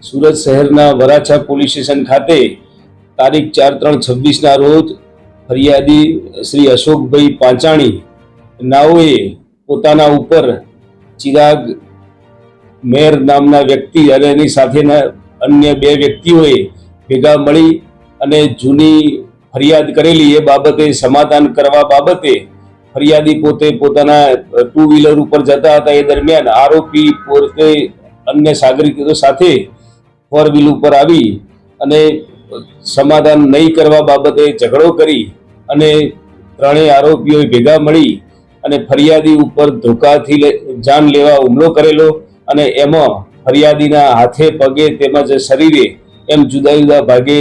સુરત શહેરના Varachha police station ખાતે તારીખ 4/3/26ના રોજ ફરિયાદી શ્રી અશોકભાઈ પાંચાણી નાઓએ પોતાના ઉપર ચિરાગ મેર નામના વ્યક્તિ અને એની સાથેના અન્ય બે વ્યક્તિઓએ ભેગા મળી અને જૂની ફરિયાદ કરેલી એ બાબતે સમાધાન કરવા બાબતે ફરિયાદી પોતે પોતાના ટુ વ્હીલર ઉપર જતા હતા એ દરમિયાન આરોપી પોતે અન્ય નાગરિકો સાથે ફોર વ્હીલ ઉપર આવી અને સમાધાન નહીં કરવા બાબતે ઝઘડો કરી અને ત્રણેય આરોપીઓએ ભેગા મળી અને ફરિયાદી ઉપર ધોકાથી જાન લેવા હુમલો કરેલો અને એમાં ફરિયાદીના હાથે પગે તેમજ શરીરે એમ જુદા જુદા ભાગે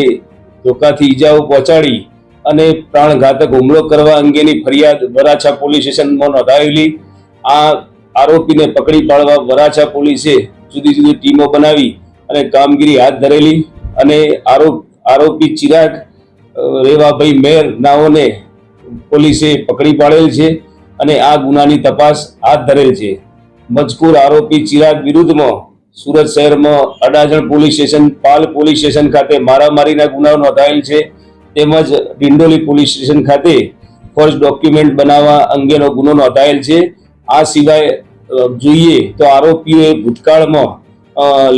ધોકાથી ઈજાઓ પહોંચાડી અને પ્રાણઘાતક હુમલો કરવા અંગેની ફરિયાદ વરાછા પોલીસ સ્ટેશનમાં નોંધાવેલી। આ આરોપીને પકડી પાડવા વરાછા પોલીસે જુદી જુદી ટીમો બનાવી અને કામગીરી હાથ ધરેલી અને આરોપી ચિરાગ રેવાભાઈ મેર નાઓને પોલીસે પકડી પાડેલ છે અને આ ગુનાની તપાસ હાથ ધરેલ છે। મજકૂર આરોપી ચિરાગ વિરુદ્ધમાં સુરત શહેરમાં અડાજણ પોલીસ સ્ટેશન, પાલ પોલીસ સ્ટેશન ખાતે મારામારીના ગુનાઓ નોંધાયેલ છે તેમજ ડિંડોલી પોલીસ સ્ટેશન ખાતે ફોર્જ ડોક્યુમેન્ટ બનાવવા અંગેનો ગુનો નોંધાયેલ છે। આ સિવાય જોઈએ તો આરોપીઓએ ભૂતકાળમાં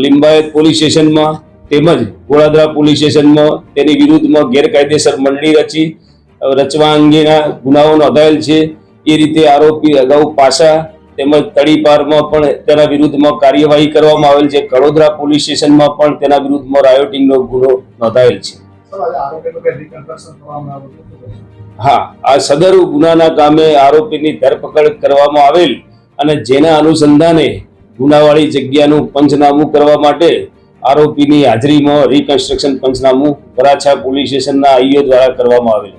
લિંબાયત પોલીસ સ્ટેશનમાં તેમજ ગોળાદરા પોલીસ સ્ટેશનમાં તેની વિરુદ્ધમાં ગેરકાયદેસર મંડળી રચવા અંગેના ગુનાઓ નોંધાયેલ છે। એ રીતે આરોપી અગાઉ પાસા તેમજ તડીપારમાં પણ તેના વિરુદ્ધમાં કાર્યવાહી કરવામાં આવેલ છે। કડોદરા પોલીસ સ્ટેશનમાં પણ તેના વિરુદ્ધમાં રાયોટિંગનો ગુનો નોંધાયેલ છે। હા, આ સદર ગુનાના કામે આરોપીની ધરપકડ કરવામાં આવેલ અને જેના અનુસંધાને ગુનાવાળી જગ્યાનું પંચનામું કરવા માટે આરોપીની હાજરીમાં રિકન્સ્ટ્રક્શન પંચનામું વરાછા પોલીસ સ્ટેશનના આઈઓ દ્વારા કરવામાં આવેલ।